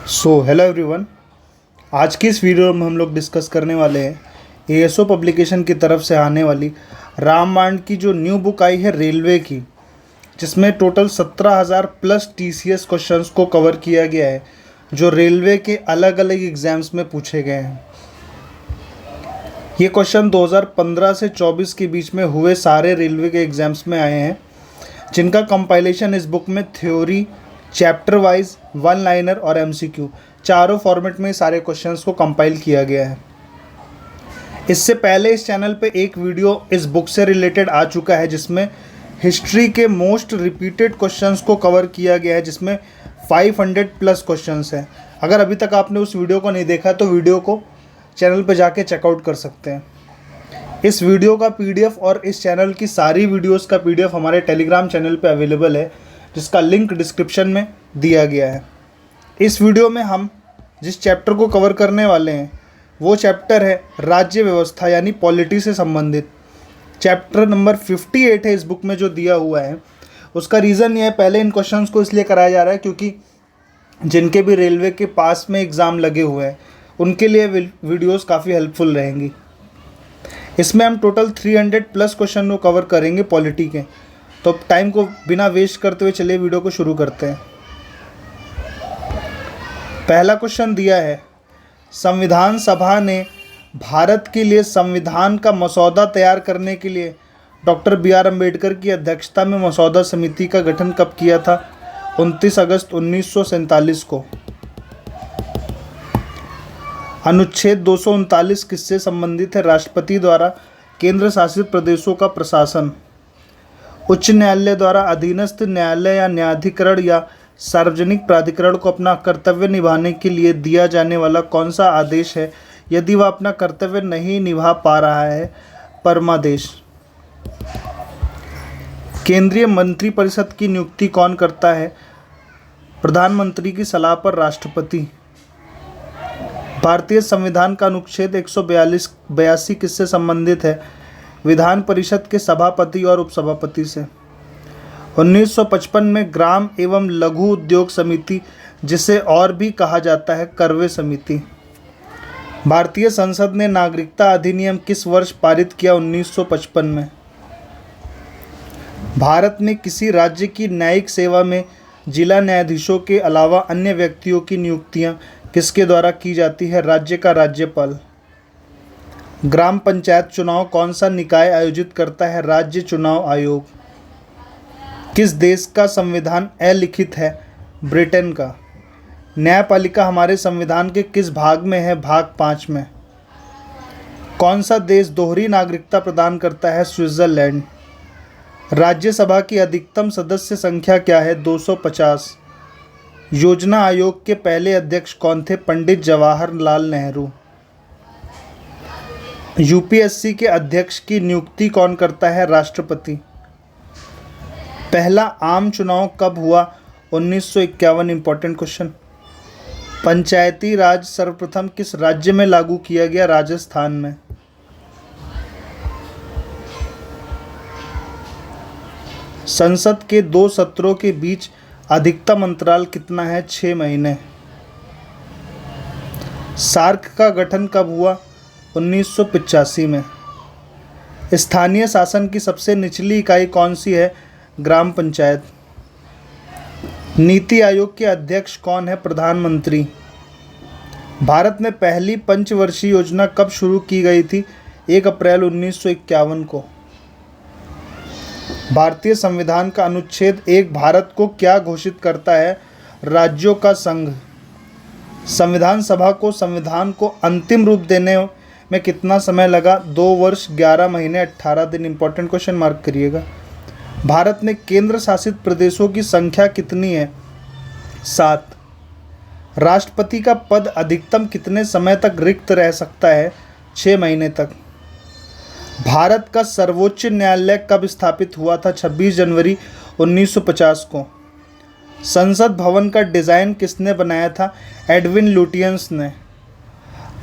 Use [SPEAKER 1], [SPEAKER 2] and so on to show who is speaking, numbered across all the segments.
[SPEAKER 1] Hello everyone. आज की इस वीडियो में हम लोग डिस्कस करने वाले हैं एएसओ पब्लिकेशन की तरफ से आने वाली रामबाण की जो न्यू बुक आई है रेलवे की, जिसमें टोटल 17,000 प्लस टीसीएस क्वेश्चंस को कवर किया गया है जो रेलवे के अलग अलग एग्ज़ाम्स में पूछे गए हैं। ये क्वेश्चन 2015 से 24 के बीच में हुए सारे रेलवे के एग्ज़ाम्स में आए हैं, जिनका कंपाइलेशन इस बुक में theory, chapter wise, one liner और एमसीक्यू चारों फॉर्मेट में सारे क्वेश्चंस को कंपाइल किया गया है। इससे पहले इस चैनल पे एक वीडियो इस बुक से रिलेटेड आ चुका है जिसमें हिस्ट्री के मोस्ट रिपीटेड क्वेश्चंस को कवर किया गया है, जिसमें 500 प्लस क्वेश्चंस हैं। अगर अभी तक आपने उस वीडियो को नहीं देखा तो वीडियो को चैनल पर जाके चेकआउट कर सकते हैं। इस वीडियो का पीडीएफ और इस चैनल की सारी वीडियोस का पीडीएफ हमारे टेलीग्राम चैनल पे अवेलेबल है, जिसका लिंक डिस्क्रिप्शन में दिया गया है। इस वीडियो में हम जिस चैप्टर को कवर करने वाले हैं वो चैप्टर है राज्य व्यवस्था यानी पॉलिटी से संबंधित। चैप्टर नंबर 58 है इस बुक में जो दिया हुआ है। उसका रीज़न ये है, पहले इन क्वेश्चंस को इसलिए कराया जा रहा है क्योंकि जिनके भी रेलवे के पास में एग्ज़ाम लगे हुए हैं उनके लिए वीडियोस काफ़ी हेल्पफुल रहेंगी। इसमें हम टोटल 300 प्लस क्वेश्चन को कवर करेंगे पॉलिटी के। तो टाइम को बिना वेस्ट करते हुए चलिए वीडियो को शुरू करते हैं। पहला क्वेश्चन दिया है, संविधान सभा ने भारत के लिए संविधान का मसौदा तैयार करने के लिए डॉक्टर बी.आर. अम्बेडकर की अध्यक्षता में मसौदा समिति का गठन कब किया था? 29 अगस्त 1947 को। अनुच्छेद 239 किससे संबंधित है? राष्ट्रपति द्वारा केंद्र शासित प्रदेशों का प्रशासन। उच्च न्यायालय द्वारा अधीनस्थ न्यायालय या न्यायाधिकरण या सार्वजनिक प्राधिकरण को अपना कर्तव्य निभाने के लिए दिया जाने वाला कौन सा आदेश है यदि वह अपना कर्तव्य नहीं निभा पा रहा है? परमादेश। केंद्रीय मंत्रिपरिषद की नियुक्ति कौन करता है? प्रधानमंत्री की सलाह पर राष्ट्रपति। भारतीय संविधान का अनुच्छेद 182 किससे संबंधित है? विधान परिषद के सभापति और उपसभापति से। 1955 में ग्राम एवं लघु उद्योग समिति, जिसे और भी कहा जाता है करवे समिति। भारतीय संसद ने नागरिकता अधिनियम किस वर्ष पारित किया? 1955 में। भारत में किसी राज्य की न्यायिक सेवा में जिला न्यायाधीशों के अलावा अन्य व्यक्तियों की नियुक्तियां किसके द्वारा की जाती है? राज्य का राज्यपाल। ग्राम पंचायत चुनाव कौन सा निकाय आयोजित करता है? राज्य चुनाव आयोग। किस देश का संविधान अलिखित है? ब्रिटेन का। न्यायपालिका हमारे संविधान के किस भाग में है? भाग 5 में। कौन सा देश दोहरी नागरिकता प्रदान करता है? स्विट्जरलैंड। राज्यसभा की अधिकतम सदस्य संख्या क्या है? 250। योजना आयोग के पहले अध्यक्ष कौन थे? पंडित जवाहरलाल नेहरू। यूपीएससी के अध्यक्ष की नियुक्ति कौन करता है? राष्ट्रपति। पहला आम चुनाव कब हुआ? 1951। Important question. पंचायती राज सर्वप्रथम किस राज्य में लागू किया गया? राजस्थान में। संसद के 2 सत्रों के बीच अधिकतम अंतराल कितना है? 6 महीने। सार्क का गठन कब हुआ? 1985 में। स्थानीय शासन की सबसे निचली इकाई कौन सी है? ग्राम पंचायत। नीति आयोग के अध्यक्ष कौन है? प्रधानमंत्री। भारत में पहली पंचवर्षीय योजना कब शुरू की गई थी? 1 अप्रैल 1951 को। भारतीय संविधान का अनुच्छेद 1 भारत को क्या घोषित करता है? राज्यों का संघ। संविधान सभा को संविधान को अंतिम रूप देने में कितना समय लगा? 2 वर्ष 11 महीने 18 दिन। इंपॉर्टेंट क्वेश्चन मार्क करिएगा। भारत में केंद्र शासित प्रदेशों की संख्या कितनी है? 7। राष्ट्रपति का पद अधिकतम कितने समय तक रिक्त रह सकता है? 6 महीने तक। भारत का सर्वोच्च न्यायालय कब स्थापित हुआ था? 26 जनवरी 1950 को। संसद भवन का डिज़ाइन किसने बनाया था? एडविन लुटियंस ने।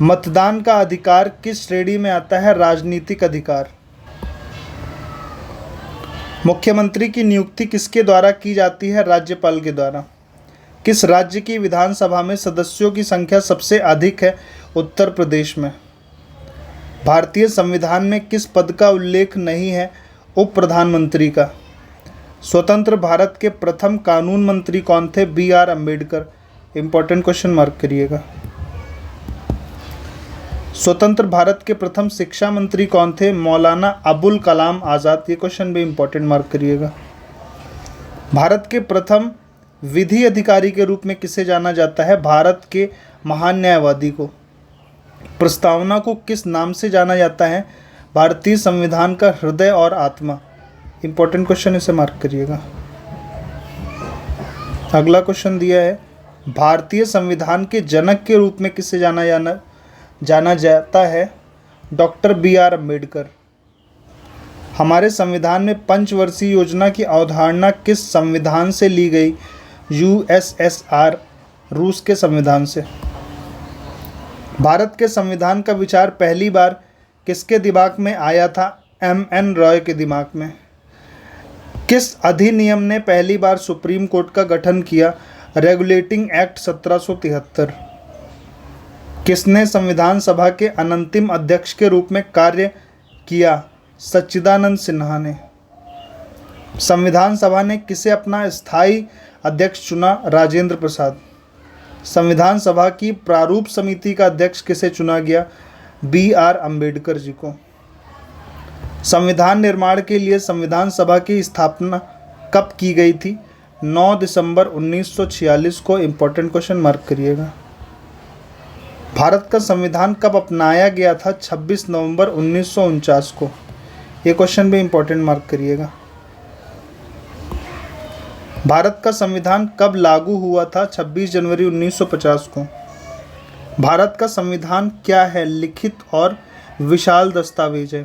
[SPEAKER 1] मतदान का अधिकार किस श्रेणी में आता है? राजनीतिक अधिकार। मुख्यमंत्री की नियुक्ति किसके द्वारा की जाती है? राज्यपाल के द्वारा। किस राज्य की विधानसभा में सदस्यों की संख्या सबसे अधिक है? उत्तर प्रदेश में। भारतीय संविधान में किस पद का उल्लेख नहीं है? उप प्रधानमंत्री का। स्वतंत्र भारत के प्रथम कानून मंत्री कौन थे? B.R. Ambedkar. Important question mark करिएगा। स्वतंत्र भारत के प्रथम शिक्षा मंत्री कौन थे? मौलाना अबुल कलाम आज़ाद। ये क्वेश्चन भी इंपॉर्टेंट मार्क करिएगा। भारत के प्रथम विधि अधिकारी के रूप में किसे जाना जाता है? भारत के महान न्यायवादी को। प्रस्तावना को किस नाम से जाना जाता है? भारतीय संविधान का हृदय और आत्मा। इंपॉर्टेंट क्वेश्चन, इसे मार्क करिएगा। अगला क्वेश्चन दिया है, भारतीय संविधान के जनक के रूप में किसे जाना जाता है? Doctor B.R. अम्बेडकर। हमारे संविधान में पंचवर्षीय योजना की अवधारणा किस संविधान से ली गई? USSR, रूस के संविधान से। भारत के संविधान का विचार पहली बार किसके दिमाग में आया था? M.N. रॉय के दिमाग में। किस अधिनियम ने पहली बार सुप्रीम कोर्ट का गठन किया? Regulating act 1773। किसने संविधान सभा के अनंतिम अध्यक्ष के रूप में कार्य किया? सच्चिदानंद सिन्हा ने। संविधान सभा ने किसे अपना स्थायी अध्यक्ष चुना? राजेंद्र प्रसाद। संविधान सभा की प्रारूप समिति का अध्यक्ष किसे चुना गया? B.R. अम्बेडकर जी को। संविधान निर्माण के लिए संविधान सभा की स्थापना कब की गई थी? 9 दिसंबर 1946 को। इंपॉर्टेंट क्वेश्चन मार्क करिएगा। भारत का संविधान कब अपनाया गया था? 26 नवंबर 1949 को। ये क्वेश्चन भी इंपॉर्टेंट मार्क करिएगा। भारत का संविधान कब लागू हुआ था? 26 जनवरी 1950 को। भारत का संविधान क्या है? लिखित और विशाल दस्तावेज है।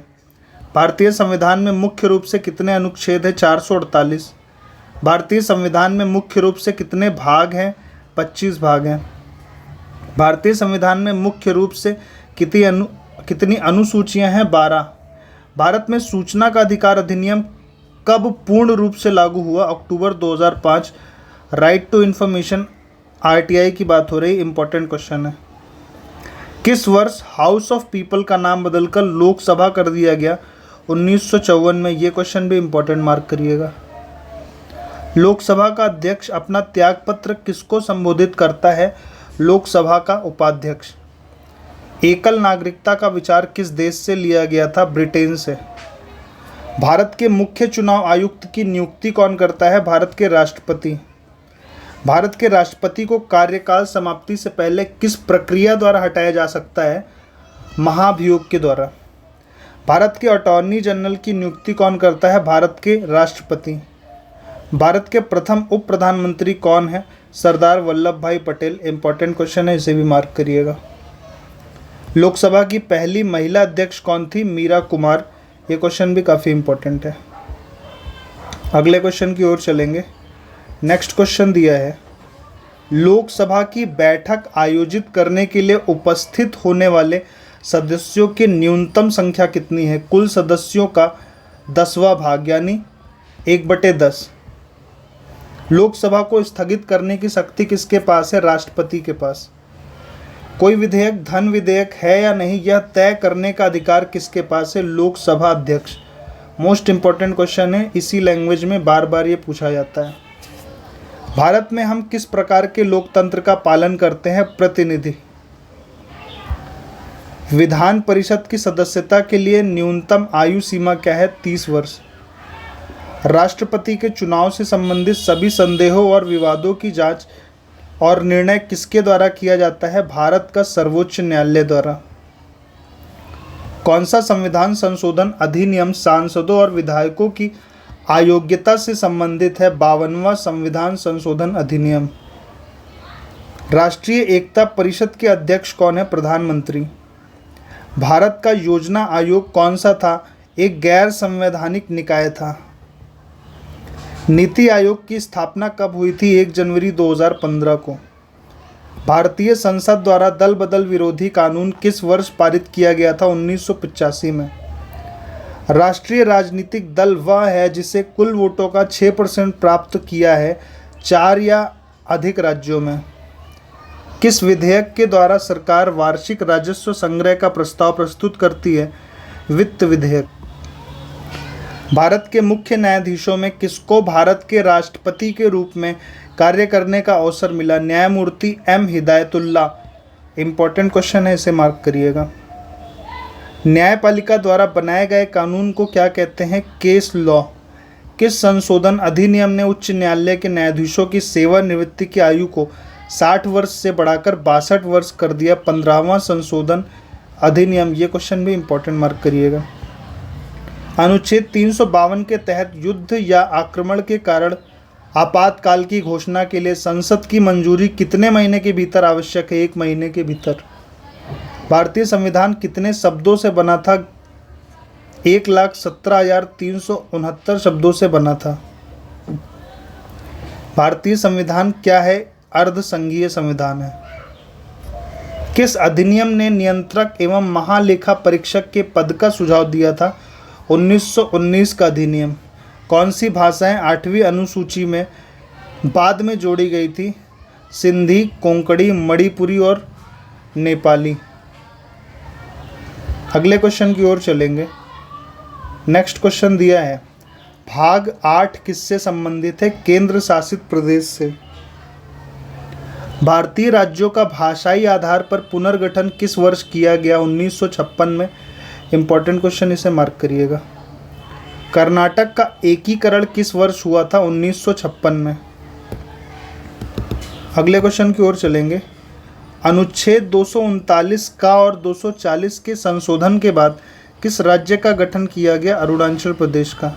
[SPEAKER 1] भारतीय संविधान में मुख्य रूप से कितने अनुच्छेद हैं? 448। भारतीय संविधान में मुख्य रूप से कितने भाग हैं? 25 भाग हैं। भारतीय संविधान में मुख्य रूप से कितनी अनुसूचियां हैं? 12। भारत में सूचना का अधिकार अधिनियम कब पूर्ण रूप से लागू हुआ? अक्टूबर 2005। राइट टू इंफॉर्मेशन RTI की बात हो रही। इंपॉर्टेंट क्वेश्चन है। किस वर्ष हाउस ऑफ पीपल का नाम बदलकर लोकसभा कर दिया गया? 1954 में। ये क्वेश्चन भी इंपॉर्टेंट मार्क करिएगा। लोकसभा का अध्यक्ष अपना त्यागपत्र किसको संबोधित करता है? लोकसभा का उपाध्यक्ष। एकल नागरिकता का विचार किस देश से लिया गया था? ब्रिटेन से। भारत के मुख्य चुनाव आयुक्त की नियुक्ति कौन करता है? भारत के राष्ट्रपति। भारत के राष्ट्रपति को कार्यकाल समाप्ति से पहले किस प्रक्रिया द्वारा हटाया जा सकता है? महाभियोग के द्वारा। भारत के अटॉर्नी जनरल की नियुक्ति कौन करता है? भारत के राष्ट्रपति। भारत के प्रथम उप प्रधानमंत्री कौन है? सरदार वल्लभ भाई पटेल। इंपॉर्टेंट क्वेश्चन है, इसे भी मार्क करिएगा। लोकसभा की पहली महिला अध्यक्ष कौन थी? मीरा कुमार। ये क्वेश्चन भी काफ़ी इंपॉर्टेंट है। अगले क्वेश्चन की ओर चलेंगे। नेक्स्ट क्वेश्चन दिया है, लोकसभा की बैठक आयोजित करने के लिए उपस्थित होने वाले सदस्यों की न्यूनतम संख्या कितनी है? कुल सदस्यों का 10वां भाग यानी 1/10। लोकसभा को स्थगित करने की शक्ति किसके पास है? राष्ट्रपति के पास। कोई विधेयक धन विधेयक है या नहीं, यह तय करने का अधिकार किसके पास है? लोकसभा अध्यक्ष। मोस्ट इंपॉर्टेंट क्वेश्चन है, इसी लैंग्वेज में बार बार ये पूछा जाता है। भारत में हम किस प्रकार के लोकतंत्र का पालन करते हैं? प्रतिनिधि। विधान परिषद की सदस्यता के लिए न्यूनतम आयु सीमा क्या है? 30 वर्ष। राष्ट्रपति के चुनाव से संबंधित सभी संदेहों और विवादों की जांच और निर्णय किसके द्वारा किया जाता है? भारत का सर्वोच्च न्यायालय द्वारा। कौन सा संविधान संशोधन अधिनियम सांसदों और विधायकों की अयोग्यता से संबंधित है? 52वां संविधान संशोधन अधिनियम। राष्ट्रीय एकता परिषद के अध्यक्ष कौन है? प्रधानमंत्री। भारत का योजना आयोग कौन सा था? एक गैर संवैधानिक निकाय था। नीति आयोग की स्थापना कब हुई थी? 1 जनवरी 2015 को। भारतीय संसद द्वारा दल बदल विरोधी कानून किस वर्ष पारित किया गया था? 1985 में। राष्ट्रीय राजनीतिक दल वह है जिसे कुल वोटों का 6% प्राप्त किया है। 4 या अधिक राज्यों में। किस विधेयक के द्वारा सरकार वार्षिक राजस्व संग्रह का प्रस्ताव प्रस्तुत करती है? वित्त विधेयक। भारत के मुख्य न्यायाधीशों में किसको भारत के राष्ट्रपति के रूप में कार्य करने का अवसर मिला? न्यायमूर्ति एम हिदायतुल्ला। इंपॉर्टेंट क्वेश्चन है, इसे मार्क करिएगा। न्यायपालिका द्वारा बनाए गए कानून को क्या कहते हैं? Case law. किस संशोधन अधिनियम ने उच्च न्यायालय के न्यायाधीशों की सेवानिवृत्ति की आयु को 60 वर्ष से बढ़ाकर 62 वर्ष कर दिया? 15वां संशोधन अधिनियम। ये क्वेश्चन भी इंपॉर्टेंट, मार्क करिएगा। अनुच्छेद 352 के तहत युद्ध या आक्रमण के कारण आपातकाल की घोषणा के लिए संसद की मंजूरी कितने महीने के भीतर आवश्यक है? 1 महीने के भीतर। भारतीय संविधान कितने शब्दों से बना था? 1,17,369 शब्दों से बना था। भारतीय संविधान क्या है? अर्धसंघीय संविधान है। किस अधिनियम ने नियंत्रक एवं महालेखा परीक्षक के पद का सुझाव दिया था? 1919 का अधिनियम। कौन सी भाषाएं 8वीं अनुसूची में बाद में जोड़ी गई थी? सिंधी, कोंकणी, मणिपुरी और नेपाली। अगले क्वेश्चन की ओर चलेंगे। नेक्स्ट क्वेश्चन दिया है, भाग 8 किससे संबंधित है? केंद्र शासित प्रदेश से। भारतीय राज्यों का भाषाई आधार पर पुनर्गठन किस वर्ष किया गया? 1956 में। इंपॉर्टेंट क्वेश्चन, इसे मार्क करिएगा। कर्नाटक का एकीकरण किस वर्ष हुआ था? 1956 में। अगले क्वेश्चन की ओर चलेंगे। अनुच्छेद 239 का और 240 के संशोधन के बाद किस राज्य का गठन किया गया? अरुणाचल प्रदेश का।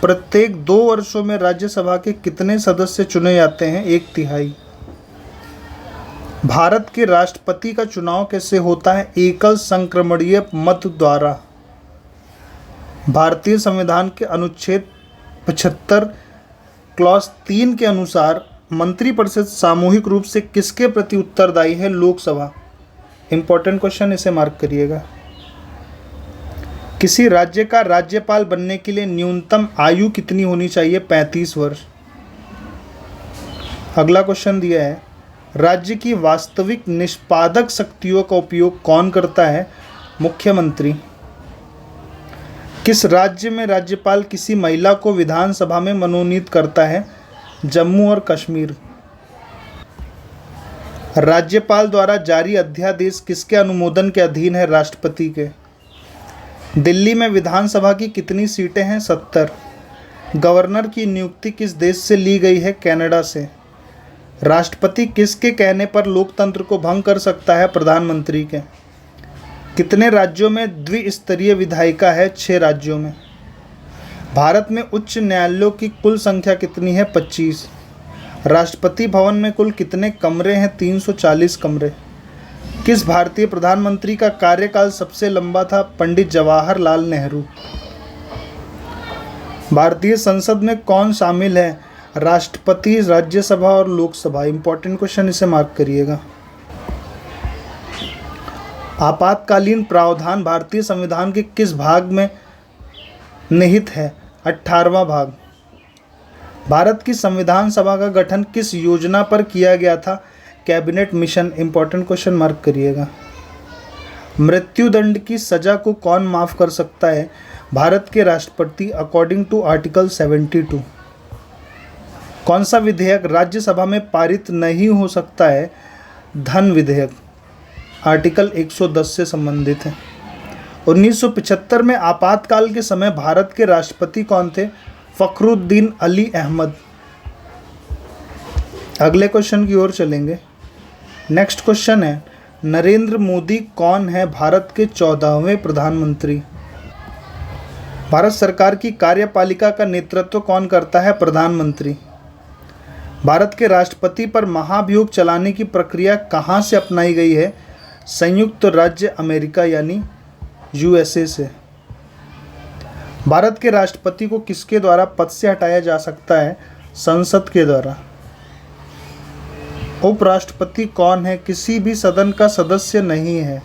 [SPEAKER 1] प्रत्येक 2 वर्षों में राज्यसभा के कितने सदस्य चुने जाते हैं? 1/3। भारत के राष्ट्रपति का चुनाव कैसे होता है? एकल संक्रमणीय मत द्वारा। भारतीय संविधान के अनुच्छेद 75 क्लॉज 3 के अनुसार मंत्रिपरिषद सामूहिक रूप से किसके प्रति उत्तरदायी है? लोकसभा। इंपॉर्टेंट क्वेश्चन, इसे मार्क करिएगा। किसी राज्य का राज्यपाल बनने के लिए न्यूनतम आयु कितनी होनी चाहिए? 35 वर्ष। अगला क्वेश्चन दिया है, राज्य की वास्तविक निष्पादक शक्तियों का उपयोग कौन करता है? मुख्यमंत्री। किस राज्य में राज्यपाल किसी महिला को विधानसभा में मनोनीत करता है? जम्मू और कश्मीर। राज्यपाल द्वारा जारी अध्यादेश किसके अनुमोदन के अधीन है? राष्ट्रपति के। दिल्ली में विधानसभा की कितनी सीटें हैं? 70। गवर्नर की नियुक्ति किस देश से ली गई है? कनाडा से। राष्ट्रपति किसके कहने पर लोकतंत्र को भंग कर सकता है? प्रधानमंत्री के। कितने राज्यों में द्विस्तरीय विधायिका है? 6 राज्यों में। भारत में उच्च न्यायालयों की कुल संख्या कितनी है? 25। राष्ट्रपति भवन में कुल कितने कमरे हैं? 340 कमरे। किस भारतीय प्रधानमंत्री का कार्यकाल सबसे लंबा था? पंडित जवाहरलाल नेहरू। भारतीय संसद में कौन शामिल है? राष्ट्रपति, राज्यसभा और लोकसभा। इंपॉर्टेंट क्वेश्चन, इसे मार्क करिएगा। आपातकालीन प्रावधान भारतीय संविधान के किस भाग में निहित है? 18वां भाग। भारत की संविधान सभा का गठन किस योजना पर किया गया था? Cabinet mission. Important question, mark करिएगा। मृत्युदंड की सजा को कौन माफ कर सकता है? भारत के राष्ट्रपति, अकॉर्डिंग टू आर्टिकल 72। कौन सा विधेयक राज्यसभा में पारित नहीं हो सकता है? धन विधेयक, आर्टिकल 110 से संबंधित है। 1975 में आपातकाल के समय भारत के राष्ट्रपति कौन थे? फखरुद्दीन अली अहमद। अगले क्वेश्चन की ओर चलेंगे। नेक्स्ट क्वेश्चन है, नरेंद्र मोदी कौन है भारत के 14वें प्रधानमंत्री? भारत सरकार की कार्यपालिका का नेतृत्व कौन करता है? प्रधानमंत्री। भारत के राष्ट्रपति पर महाभियोग चलाने की प्रक्रिया कहाँ से अपनाई गई है? संयुक्त राज्य अमेरिका यानी यूएसए से। भारत के राष्ट्रपति को किसके द्वारा पद से हटाया जा सकता है? संसद के द्वारा। उपराष्ट्रपति कौन है? किसी भी सदन का सदस्य नहीं है।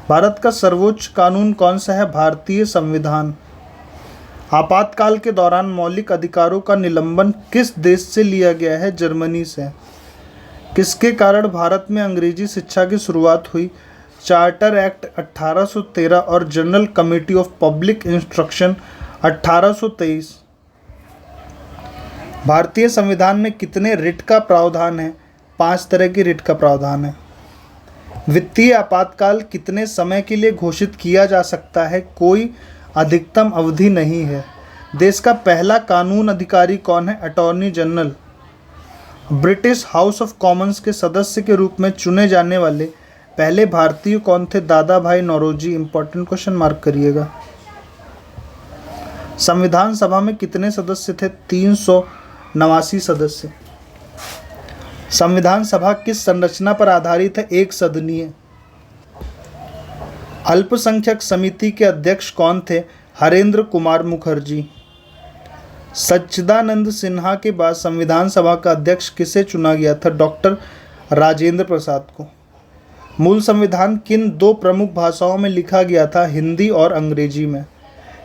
[SPEAKER 1] भारत का सर्वोच्च कानून कौन सा है? भारतीय संविधान। आपातकाल के दौरान मौलिक अधिकारों का निलंबन किस देश से लिया गया है? जर्मनी से। किसके कारण भारत में अंग्रेजी शिक्षा की शुरुआत हुई? चार्टर एक्ट 1813 और general committee of public instruction 1823। भारतीय संविधान में कितने रिट का प्रावधान है? 5 तरह की रिट का प्रावधान है। वित्तीय आपातकाल कितने समय के लिए घोषित किया जा सकता है? कोई अधिकतम अवधि नहीं है। देश का पहला कानून अधिकारी कौन है? Attorney general. British house of Commons के सदस्य के रूप में चुने जाने वाले पहले भारतीय कौन थे? दादा भाई नौरोजी। इंपॉर्टेंट क्वेश्चन मार्क करिएगा। संविधान सभा में कितने सदस्य थे? 389 सदस्य। संविधान सभा किस संरचना पर आधारित है? एक सदनीय। अल्पसंख्यक समिति के अध्यक्ष कौन थे? हरेंद्र कुमार मुखर्जी। सच्चिदानंद सिन्हा के बाद संविधान सभा का अध्यक्ष किसे चुना गया था? डॉक्टर राजेंद्र प्रसाद को। मूल संविधान किन 2 प्रमुख भाषाओं में लिखा गया था? हिंदी और अंग्रेजी में।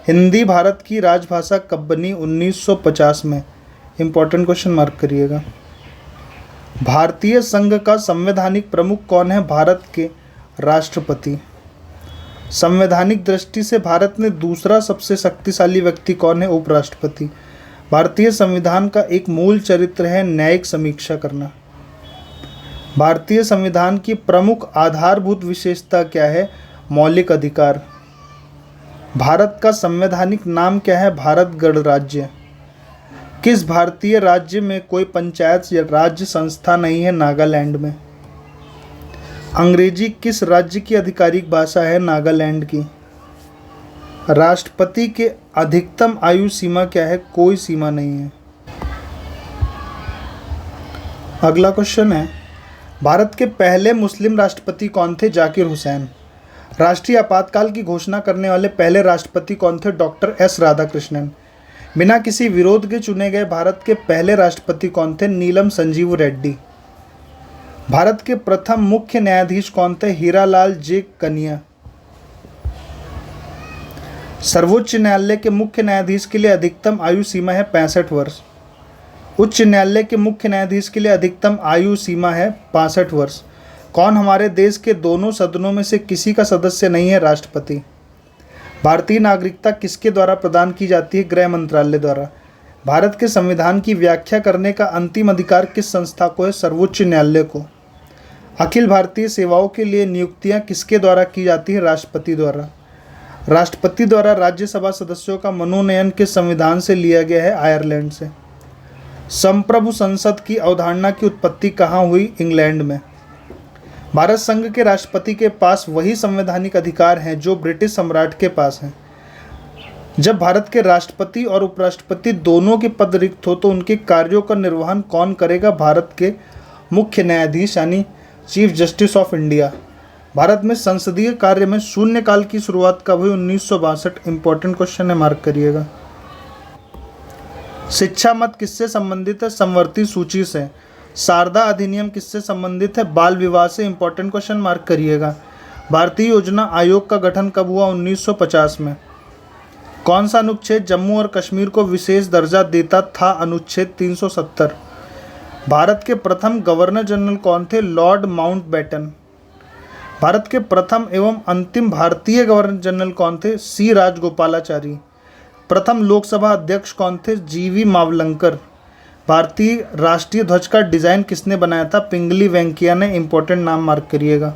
[SPEAKER 1] हिंदी भारत की राजभाषा कब बनी? 1950 में। इंपॉर्टेंट क्वेश्चन मार्क करिएगा। भारतीय संघ का संवैधानिक प्रमुख कौन है? भारत के राष्ट्रपति। संवैधानिक दृष्टि से भारत में दूसरा सबसे शक्तिशाली व्यक्ति कौन है? उपराष्ट्रपति। भारतीय संविधान का एक मूल चरित्र है न्यायिक समीक्षा करना। भारतीय संविधान की प्रमुख आधारभूत विशेषता क्या है? मौलिक अधिकार। भारत का संवैधानिक नाम क्या है? भारत गणराज्य। किस भारतीय राज्य में कोई पंचायत या राज्य संस्था नहीं है? नागालैंड में। अंग्रेजी किस राज्य की आधिकारिक भाषा है? नागालैंड की। राष्ट्रपति के अधिकतम आयु सीमा क्या है? कोई सीमा नहीं है। अगला क्वेश्चन है, भारत के पहले मुस्लिम राष्ट्रपति कौन थे? जाकिर हुसैन। राष्ट्रीय आपातकाल की घोषणा करने वाले पहले राष्ट्रपति कौन थे? Doctor S Radhakrishnan. बिना किसी विरोध के चुने गए भारत के पहले राष्ट्रपति कौन थे? नीलम संजीव रेड्डी। भारत के प्रथम मुख्य न्यायाधीश कौन थे? हीरालाल जे कनिया। सर्वोच्च न्यायालय के मुख्य न्यायाधीश के लिए अधिकतम आयु सीमा है 65 वर्ष। उच्च न्यायालय के मुख्य न्यायाधीश के लिए अधिकतम आयु सीमा है 65 वर्ष। कौन हमारे देश के दोनों सदनों में से किसी का सदस्य नहीं है? राष्ट्रपति। भारतीय नागरिकता किसके द्वारा प्रदान की जाती है? गृह मंत्रालय द्वारा। भारत के संविधान की व्याख्या करने का अंतिम अधिकार किस संस्था को है? सर्वोच्च न्यायालय को। अखिल भारतीय सेवाओं के लिए नियुक्तियां किसके द्वारा की जाती है? राष्ट्रपति द्वारा। राष्ट्रपति द्वारा राज्यसभा सदस्यों का मनोनयन किस संविधान से लिया गया है? आयरलैंड से। संप्रभु संसद की अवधारणा की उत्पत्ति कहाँ हुई? इंग्लैंड में। भारत संघ के राष्ट्रपति के पास वही संवैधानिक अधिकार हैं जो ब्रिटिश सम्राट के पास हैं। जब भारत के राष्ट्रपति और उपराष्ट्रपति दोनों के पद रिक्त हो तो उनके कार्यों का निर्वहन कौन करेगा? भारत के मुख्य न्यायाधीश यानी chief justice of India. Bharat में संसदीय कार्य में शून्यकाल की शुरुआत कब हुई? 1962। इंपॉर्टेंट क्वेश्चन है, मार्क करिएगा। शिक्षा मत किससे संबंधित है? समवर्ती सूची से। शारदा अधिनियम किससे संबंधित है? बाल विवाह से। इंपॉर्टेंट क्वेश्चन मार्क करिएगा। भारतीय योजना आयोग का गठन कब हुआ? 1950 में। कौन सा अनुच्छेद जम्मू और कश्मीर को विशेष दर्जा देता था? अनुच्छेद 370। भारत के प्रथम गवर्नर जनरल कौन थे? Lord Mountbatten. भारत के प्रथम एवं अंतिम भारतीय गवर्नर जनरल कौन थे? सी राजगोपालाचारी। प्रथम लोकसभा अध्यक्ष कौन थे? जीवी मावलंकर। भारतीय राष्ट्रीय ध्वज का डिज़ाइन किसने बनाया था? पिंगली वेंकैया ने। इंपॉर्टेंट नाम मार्क करिएगा।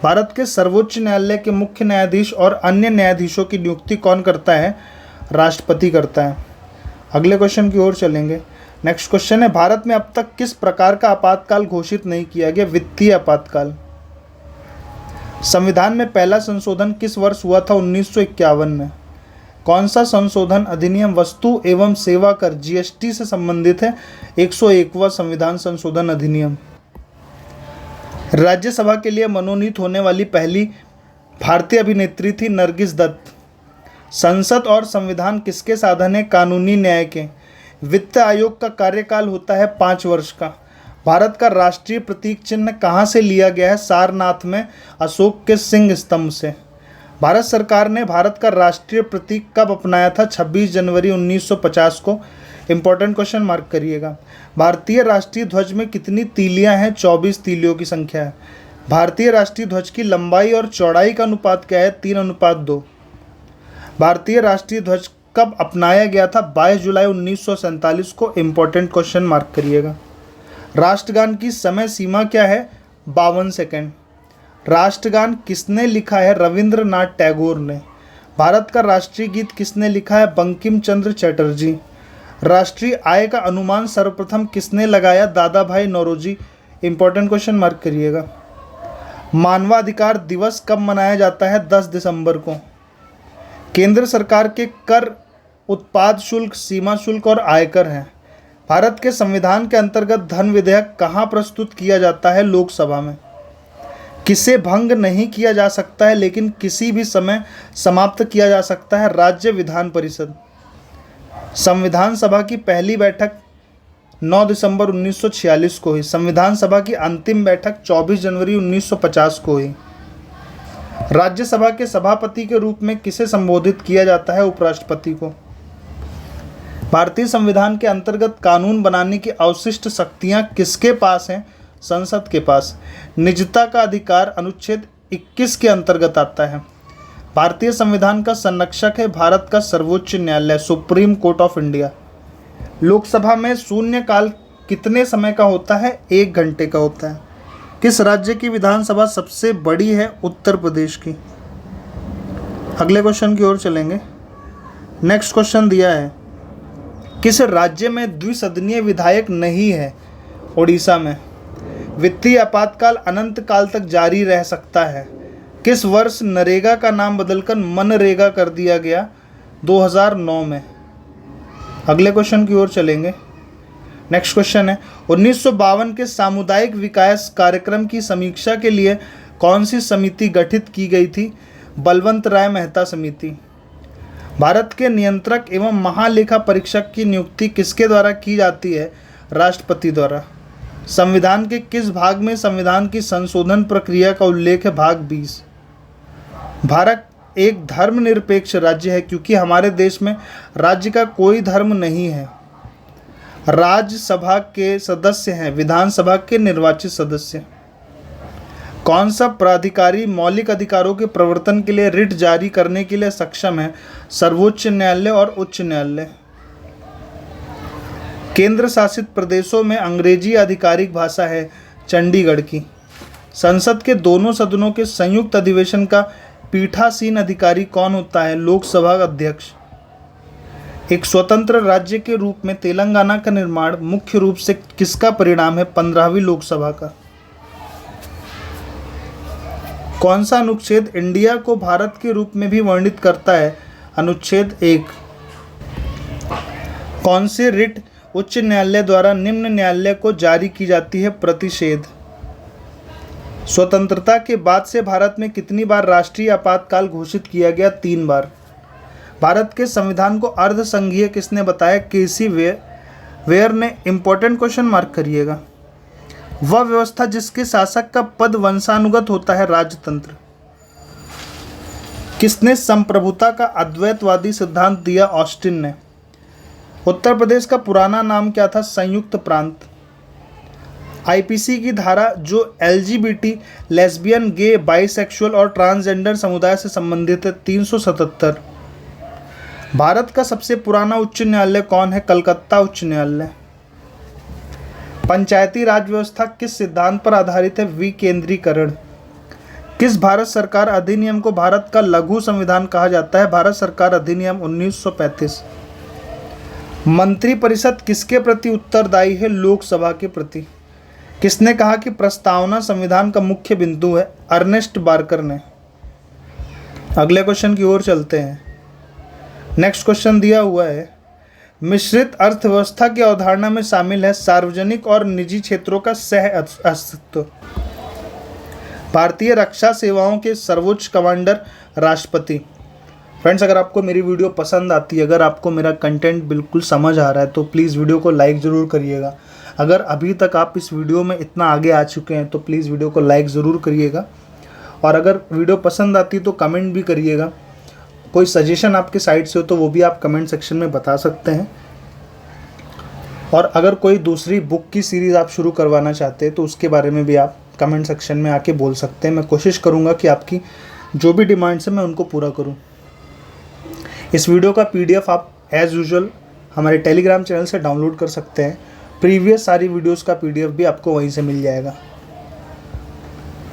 [SPEAKER 1] भारत के सर्वोच्च न्यायालय के मुख्य न्यायाधीश और अन्य न्यायाधीशों की नियुक्ति कौन करता है? राष्ट्रपति करता है। अगले क्वेश्चन की ओर चलेंगे। नेक्स्ट क्वेश्चन है, भारत में अब तक किस प्रकार का आपातकाल घोषित नहीं किया गया? वित्तीय आपातकाल। संविधान में पहला संशोधन किस वर्ष हुआ था? 1951 में। कौन सा संशोधन अधिनियम वस्तु एवं सेवा कर जीएसटी से संबंधित है? 101वां संविधान संशोधन अधिनियम। राज्यसभा के लिए मनोनीत होने वाली पहली भारतीय अभिनेत्री थी नरगिस दत्त। संसद और संविधान किसके साधन है? कानूनी न्याय के। वित्त आयोग का कार्यकाल होता है 5 वर्ष का। भारत का राष्ट्रीय प्रतीक चिन्ह कहाँ से लिया गया है? सारनाथ में अशोक के सिंह स्तंभ से। भारत सरकार ने भारत का राष्ट्रीय प्रतीक कब अपनाया था? 26 जनवरी 1950 को। इंपॉर्टेंट क्वेश्चन मार्क करिएगा। भारतीय राष्ट्रीय ध्वज में कितनी तीलियां हैं? 24 तीलियों की संख्या है। भारतीय राष्ट्रीय ध्वज की लंबाई और चौड़ाई का अनुपात क्या है? 3:2। भारतीय राष्ट्रीय ध्वज कब अपनाया गया था? 22 जुलाई 1947 को। इंपॉर्टेंट क्वेश्चन मार्क करिएगा। राष्ट्रगान की समय सीमा क्या है? 52 सेकेंड। राष्ट्रगान किसने लिखा है? रविंद्रनाथ टैगोर ने। भारत का राष्ट्रीय गीत किसने लिखा है? बंकिम चंद्र चटर्जी। राष्ट्रीय आय का अनुमान सर्वप्रथम किसने लगाया? दादा भाई नौरोजी। इंपॉर्टेंट क्वेश्चन मार्क करिएगा। मानवाधिकार दिवस कब मनाया जाता है? 10 दिसंबर को। केंद्र सरकार के कर उत्पाद शुल्क, सीमा शुल्क और आयकर हैं। भारत के संविधान के अंतर्गत धन विधेयक कहाँ प्रस्तुत किया जाता है? लोकसभा में। किसे भंग नहीं किया जा सकता है लेकिन किसी भी समय समाप्त किया जा सकता है? राज्य विधान परिषद। संविधान सभा की पहली बैठक 9 दिसंबर 1946 को हुई। संविधान सभा की अंतिम बैठक 24 जनवरी 1950 को हुई। राज्यसभा के सभापति के रूप में किसे संबोधित किया जाता है? उपराष्ट्रपति को। भारतीय संविधान के अंतर्गत कानून बनाने की अवशिष्ट शक्तियां किसके पास हैं? संसद के पास। निजता का अधिकार अनुच्छेद 21 के अंतर्गत आता है। भारतीय संविधान का संरक्षक है भारत का सर्वोच्च न्यायालय, supreme court of India. Lok Sabha में शून्यकाल कितने समय का होता है? 1 घंटे का होता है। किस राज्य की विधानसभा सबसे बड़ी है? उत्तर प्रदेश की। अगले क्वेश्चन की ओर चलेंगे। नेक्स्ट क्वेश्चन दिया है, किस राज्य में द्विसदनीय विधायक नहीं है? ओडिशा में। वित्तीय आपातकाल अनंत काल तक जारी रह सकता है। किस वर्ष नरेगा का नाम बदलकर मनरेगा कर दिया गया? 2009 में। अगले क्वेश्चन की ओर चलेंगे। नेक्स्ट क्वेश्चन है, 1952 के सामुदायिक विकास कार्यक्रम की समीक्षा के लिए कौन सी समिति गठित की गई थी? बलवंत राय मेहता समिति। भारत के नियंत्रक एवं महालेखा परीक्षक की नियुक्ति किसके द्वारा की जाती है? राष्ट्रपति द्वारा। संविधान के किस भाग में संविधान की संशोधन प्रक्रिया का उल्लेख है? भाग 20। भारत एक धर्मनिरपेक्ष राज्य है क्योंकि हमारे देश में राज्य का कोई धर्म नहीं है। राज्यसभा के सदस्य हैं विधानसभा के निर्वाचित सदस्य। कौन सा प्राधिकारी मौलिक अधिकारों के प्रवर्तन के लिए रिट जारी करने के लिए सक्षम है? सर्वोच्च न्यायालय और उच्च न्यायालय। केंद्र शासित प्रदेशों में अंग्रेजी आधिकारिक भाषा है, चंडीगढ़ की। संसद के दोनों सदनों के संयुक्त अधिवेशन का पीठासीन अधिकारी कौन होता है? लोकसभा अध्यक्ष। एक स्वतंत्र राज्य के रूप में तेलंगाना का निर्माण मुख्य रूप से किसका परिणाम है? 15वीं लोकसभा का। कौन सा अनुच्छेद इंडिया को भारत के रूप में भी वर्णित करता है? अनुच्छेद 1। कौन से रिट उच्च न्यायालय द्वारा निम्न न्यायालय को जारी की जाती है? प्रतिषेध। स्वतंत्रता के बाद से भारत में कितनी बार राष्ट्रीय आपातकाल घोषित किया गया? 3 बार। भारत के संविधान को अर्धसंघीय किसने बताया? केसी वेयर ने। इंपॉर्टेंट क्वेश्चन मार्क करिएगा। वह व्यवस्था जिसके शासक का पद वंशानुगत होता है? राजतंत्र। किसने संप्रभुता का अद्वैतवादी सिद्धांत दिया? ऑस्टिन ने। उत्तर प्रदेश का पुराना नाम क्या था? संयुक्त प्रांत। आईपीसी की धारा जो एलजीबीटी, लेस्बियन, गे, बाइसेक्सुअल और ट्रांसजेंडर समुदाय से संबंधित है, 377। भारत का सबसे पुराना उच्च न्यायालय कौन है? कलकत्ता उच्च न्यायालय। पंचायती राज व्यवस्था किस सिद्धांत पर आधारित है? विकेंद्रीकरण। किस भारत सरकार अधिनियम को भारत का लघु संविधान कहा जाता है? भारत सरकार अधिनियम 1935। मंत्रिपरिषद किसके प्रति उत्तरदायी है? लोकसभा के प्रति। किसने कहा कि प्रस्तावना संविधान का मुख्य बिंदु है? अर्नेस्ट बार्कर ने। अगले क्वेश्चन की ओर चलते हैं। नेक्स्ट क्वेश्चन दिया हुआ है, मिश्रित अर्थव्यवस्था की अवधारणा में शामिल है सार्वजनिक और निजी क्षेत्रों का सह अस्तित्व। भारतीय रक्षा सेवाओं के सर्वोच्च कमांडर राष्ट्रपति। फ्रेंड्स, अगर आपको मेरी वीडियो पसंद आती है, अगर आपको मेरा कंटेंट बिल्कुल समझ आ रहा है तो प्लीज़ वीडियो को लाइक ज़रूर करिएगा। अगर अभी तक आप इस वीडियो में इतना आगे आ चुके हैं तो प्लीज़ वीडियो को लाइक ज़रूर करिएगा और अगर वीडियो पसंद आती तो कमेंट भी करिएगा। कोई सजेशन आपके साइड से हो तो वो भी आप कमेंट सेक्शन में बता सकते हैं। और अगर कोई दूसरी बुक की सीरीज़ आप शुरू करवाना चाहते हैं तो उसके बारे में भी आप कमेंट सेक्शन में आके बोल सकते हैं। मैं कोशिश करूँगा कि आपकी जो भी डिमांड्स है मैं उनको पूरा करूँ। इस वीडियो का PDF आप एज़ यूजुअल हमारे टेलीग्राम चैनल से डाउनलोड कर सकते हैं। प्रीवियस सारी वीडियोस का PDF भी आपको वहीं से मिल जाएगा।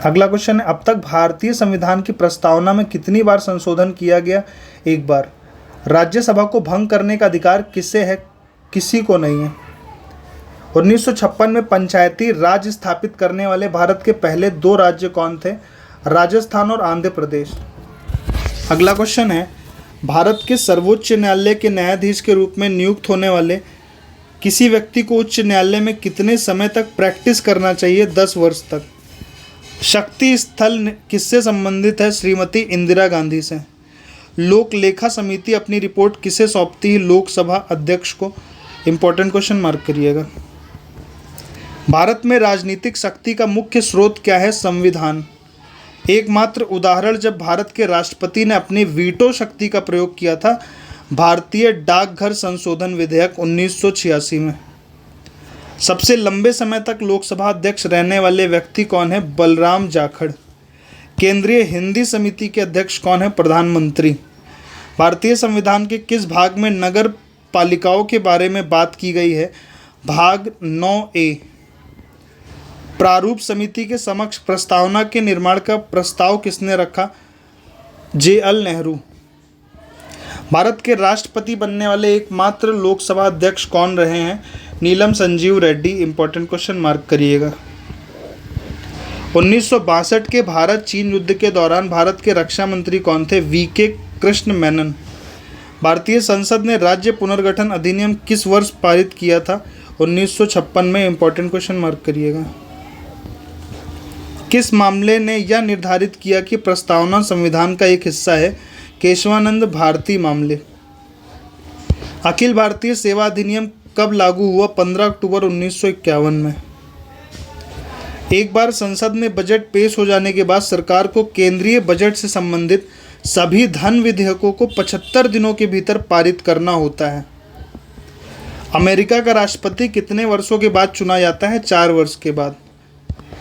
[SPEAKER 1] अगला क्वेश्चन है, अब तक भारतीय संविधान की प्रस्तावना में कितनी बार संशोधन किया गया? 1 बार। राज्यसभा को भंग करने का अधिकार किसे है? किसी को नहीं है। 1956 में पंचायती राज स्थापित करने वाले भारत के पहले 2 राज्य कौन थे? राजस्थान और आंध्र प्रदेश। अगला क्वेश्चन है, भारत के सर्वोच्च न्यायालय के न्यायाधीश के रूप में नियुक्त होने वाले किसी व्यक्ति को उच्च न्यायालय में कितने समय तक प्रैक्टिस करना चाहिए? 10 वर्ष तक। शक्ति स्थल किससे संबंधित है? श्रीमती इंदिरा गांधी से। लोक लेखा समिति अपनी रिपोर्ट किसे सौंपती है? लोकसभा अध्यक्ष को। इंपॉर्टेंट क्वेश्चन मार्क करिएगा। भारत में राजनीतिक शक्ति का मुख्य स्रोत क्या है? संविधान। एकमात्र उदाहरण जब भारत के राष्ट्रपति ने अपनी वीटो शक्ति का प्रयोग किया था, भारतीय डाकघर संशोधन विधेयक 1986 में। सबसे लंबे समय तक लोकसभा अध्यक्ष रहने वाले व्यक्ति कौन है? बलराम जाखड़। केंद्रीय हिंदी समिति के अध्यक्ष कौन है? प्रधानमंत्री। भारतीय संविधान के किस भाग में नगर पालिकाओं के बारे में बात की गई है? भाग 9A। प्रारूप समिति के समक्ष प्रस्तावना के निर्माण का प्रस्ताव किसने रखा? JL नेहरू। भारत के राष्ट्रपति बनने वाले एकमात्र लोकसभा अध्यक्ष कौन रहे हैं? Neelam Sanjiva Reddy. Important question mark करिएगा। 1962 के भारत चीन युद्ध के दौरान भारत के रक्षा मंत्री कौन थे? VK कृष्ण मेनन। भारतीय संसद ने राज्य पुनर्गठन अधिनियम किस वर्ष पारित किया था? 1956 में। इंपॉर्टेंट क्वेश्चन मार्क करिएगा। किस मामले ने यह निर्धारित किया कि प्रस्तावना संविधान का एक हिस्सा है? केशवानंद भारती मामले। अखिल भारतीय सेवा अधिनियम कब लागू हुआ? 15 अक्टूबर 1951 में। एक बार संसद में बजट पेश हो जाने के बाद सरकार को केंद्रीय बजट से संबंधित सभी धन विधेयकों को 75 दिनों के भीतर पारित करना होता है। अमेरिका का राष्ट्रपति कितने वर्षों के बाद चुना जाता है? 4 वर्ष के बाद।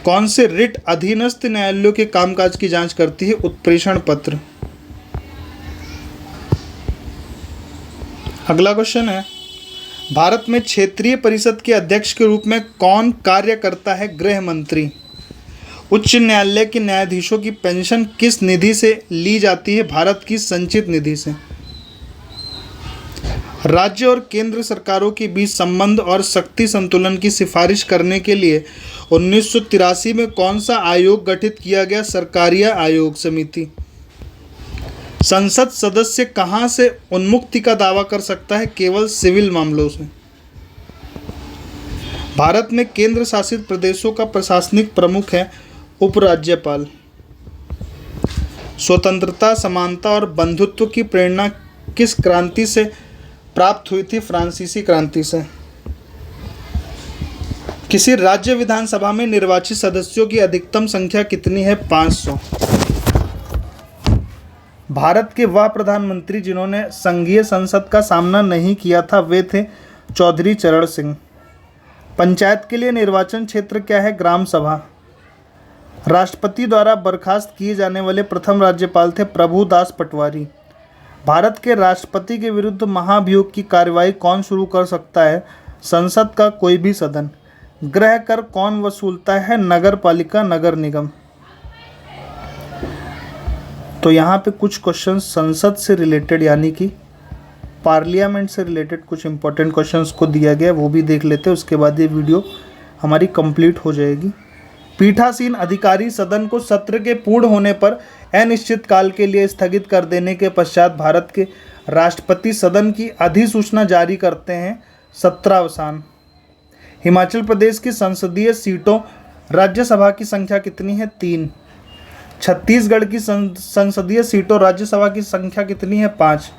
[SPEAKER 1] कौन से रिट अधीनस्थ न्यायालयों के कामकाज की जांच करती है? उत्प्रेषण पत्र। अगला क्वेश्चन है, भारत में क्षेत्रीय परिषद के अध्यक्ष के रूप में कौन कार्य करता है? गृह मंत्री। उच्च न्यायालय के न्यायाधीशों की पेंशन किस निधि से ली जाती है? भारत की संचित निधि से। राज्य और केंद्र सरकारों के बीच संबंध और शक्ति संतुलन की सिफारिश करने के लिए 1983 में कौन सा आयोग गठित किया गया? सरकारिया आयोग समिति। संसद सदस्य कहां से उन्मुक्ति का दावा कर सकता है? केवल सिविल मामलों से। भारत में केंद्र शासित प्रदेशों का प्रशासनिक प्रमुख है उपराज्यपाल। स्वतंत्रता, समानता और बंधुत्व की प्रेरणा किस क्रांति से प्राप्त हुई थी? फ्रांसीसी क्रांति से। किसी राज्य विधानसभा में निर्वाचित सदस्यों की अधिकतम संख्या कितनी है? 500। भारत के वह प्रधानमंत्री जिन्होंने संघीय संसद का सामना नहीं किया था वे थे चौधरी चरण सिंह। पंचायत के लिए निर्वाचन क्षेत्र क्या है? ग्राम सभा। राष्ट्रपति द्वारा बर्खास्त किए जाने वाले प्रथम राज्यपाल थे प्रभुदास पटवारी। भारत के राष्ट्रपति के विरुद्ध महाभियोग की कार्रवाई कौन शुरू कर सकता है? संसद का कोई भी सदन। गृह कर कौन वसूलता है? नगर पालिका, नगर निगम। तो यहाँ पे कुछ क्वेश्चन संसद से रिलेटेड यानी कि पार्लियामेंट से रिलेटेड कुछ इंपॉर्टेंट क्वेश्चंस को दिया गया, वो भी देख लेते हैं। उसके बाद ये वीडियो हमारी कंप्लीट हो जाएगी। पीठासीन अधिकारी सदन को सत्र के पूर्ण होने पर अनिश्चित काल के लिए स्थगित कर देने के पश्चात भारत के राष्ट्रपति सदन की अधिसूचना जारी करते हैं। सत्रावसान। हिमाचल प्रदेश की संसदीय सीटों राज्यसभा की संख्या कितनी है? 3। छत्तीसगढ़ की संसदीय सीटों राज्यसभा की संख्या कितनी है? 5।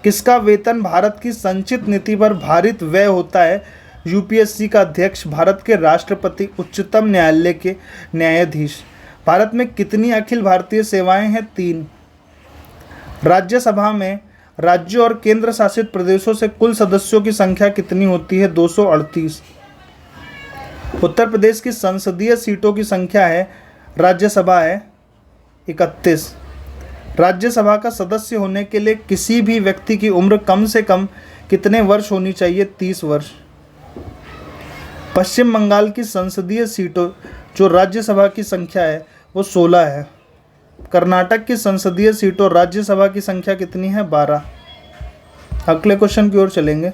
[SPEAKER 1] किसका वेतन भारत की संचित नीति पर भारित व्यय होता है? यूपीएससी का अध्यक्ष, भारत के राष्ट्रपति, उच्चतम न्यायालय के न्यायाधीश। भारत में कितनी अखिल भारतीय सेवाएं हैं? 3। राज्यसभा में राज्यों और केंद्र शासित प्रदेशों से कुल सदस्यों की संख्या कितनी होती है? 238। उत्तर प्रदेश की संसदीय सीटों की संख्या है, राज्यसभा है 31। राज्यसभा का सदस्य होने के लिए किसी भी व्यक्ति की उम्र कम से कम कितने वर्ष होनी चाहिए? 30 वर्ष। पश्चिम बंगाल की संसदीय सीटों जो राज्यसभा की संख्या है वो 16 है। कर्नाटक की संसदीय सीटों राज्यसभा की संख्या कितनी है? 12। अगले क्वेश्चन की ओर चलेंगे।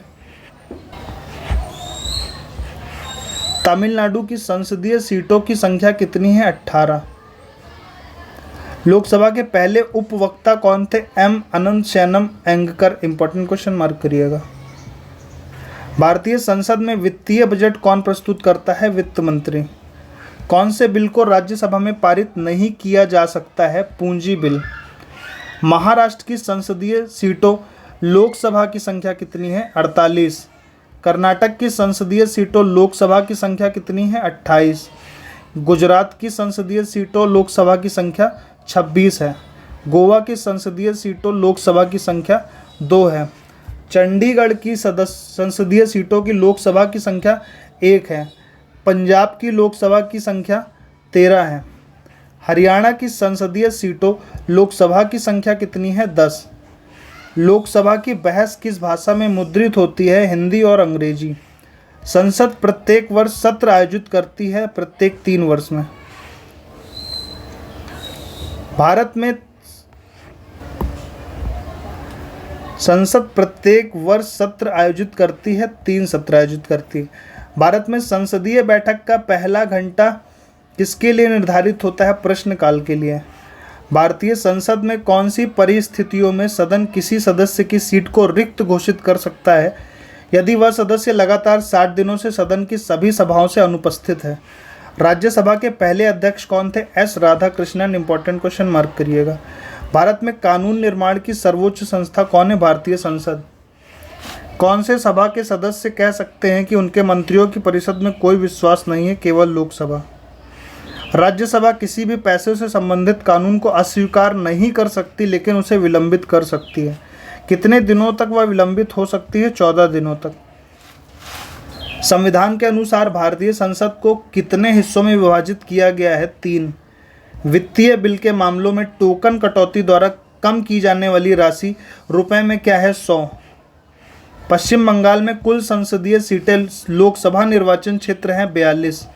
[SPEAKER 1] तमिलनाडु की संसदीय सीटों की संख्या कितनी है? 18। लोकसभा के पहले उपवक्ता कौन थे? एम अनंत शयनम एंगकर। इंपॉर्टेंट क्वेश्चन मार्क करिएगा। भारतीय संसद में वित्तीय बजट कौन प्रस्तुत करता है? वित्त मंत्री। कौन से बिल को राज्यसभा में पारित नहीं किया जा सकता है? पूंजी बिल। महाराष्ट्र की संसदीय सीटों लोकसभा की संख्या कितनी है? 48। कर्नाटक की संसदीय सीटों लोकसभा की संख्या कितनी है? 28। गुजरात की संसदीय सीटों लोकसभा की संख्या 26 है। गोवा की संसदीय सीटों लोकसभा की संख्या 2 है। चंडीगढ़ की संसदीय सीटों की लोकसभा की संख्या 1 है। पंजाब की लोकसभा की संख्या 13 है। हरियाणा की संसदीय सीटों लोकसभा की संख्या कितनी है? 10। लोकसभा की बहस किस भाषा में मुद्रित होती है? हिंदी और अंग्रेजी। संसद प्रत्येक वर्ष सत्र आयोजित करती है, प्रत्येक 3 वर्ष में। भारत में संसद प्रत्येक वर्ष सत्र आयोजित करती है, 3 सत्र आयोजित करती है। भारत में संसदीय बैठक का पहला घंटा किसके लिए निर्धारित होता है? प्रश्नकाल के लिए। भारतीय संसद में कौन सी परिस्थितियों में सदन किसी सदस्य की सीट को रिक्त घोषित कर सकता है? यदि वह सदस्य लगातार 60 दिनों से सदन की सभी सभाओं से अनुपस्थित है। राज्यसभा के पहले अध्यक्ष कौन थे? S Radhakrishnan. Important question mark करिएगा। भारत में कानून निर्माण की सर्वोच्च संस्था कौन है? भारतीय संसद। कौन से सभा के सदस्य कह सकते हैं कि उनके मंत्रियों की परिषद में कोई विश्वास नहीं है? केवल लोकसभा। राज्यसभा किसी भी पैसे से संबंधित कानून को अस्वीकार नहीं कर सकती, लेकिन उसे विलंबित कर सकती है। कितने दिनों तक वह विलंबित हो सकती है? 14 दिनों तक। संविधान के अनुसार भारतीय संसद को कितने हिस्सों में विभाजित किया गया है? 3। वित्तीय बिल के मामलों में टोकन कटौती द्वारा कम की जाने वाली राशि रुपए में क्या है? 100। पश्चिम बंगाल में कुल संसदीय सीटें लोकसभा निर्वाचन क्षेत्र हैं 42।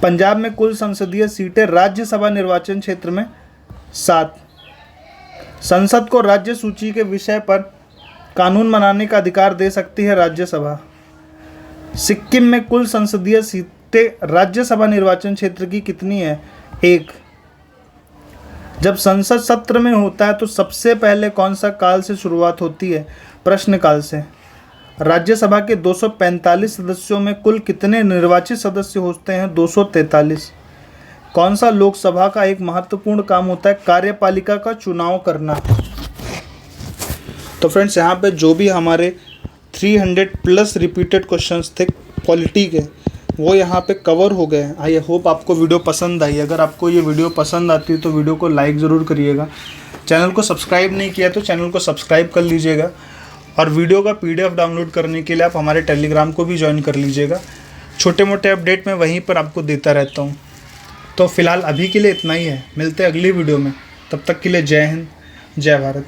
[SPEAKER 1] पंजाब में कुल संसदीय सीटें राज्यसभा निर्वाचन क्षेत्र में 7। संसद को राज्य सूची के विषय पर कानून बनाने का अधिकार दे सकती है राज्यसभा। सिक्किम में कुल संसदीय सीटें राज्यसभा निर्वाचन क्षेत्र की कितनी है? 1। जब संसद सत्र में होता है तो सबसे पहले कौन सा काल से शुरुआत होती है? प्रश्नकाल से। राज्यसभा के 245 सदस्यों में कुल कितने निर्वाचित सदस्य होते हैं? 243। कौन सा लोकसभा का एक महत्वपूर्ण काम होता है? कार्यपालिका का चुनाव करना। तो फ्रेंड्स, यहाँ पे जो भी हमारे 300+ रिपीटेड क्वेश्चंस थे पॉलिटी के, वो यहाँ पे कवर हो गए हैं। आई होप आपको वीडियो पसंद आई। अगर आपको ये वीडियो पसंद आती है तो वीडियो को लाइक ज़रूर करिएगा। चैनल को सब्सक्राइब नहीं किया तो चैनल को सब्सक्राइब कर लीजिएगा। और वीडियो का PDF डाउनलोड करने के लिए आप हमारे टेलीग्राम को भी ज्वाइन कर लीजिएगा। छोटे मोटे अपडेट मैं वहीं पर आपको देता रहता हूँ। तो फिलहाल अभी के लिए इतना ही है। मिलते हैं अगली वीडियो में। तब तक के लिए जय हिंद, जय भारत।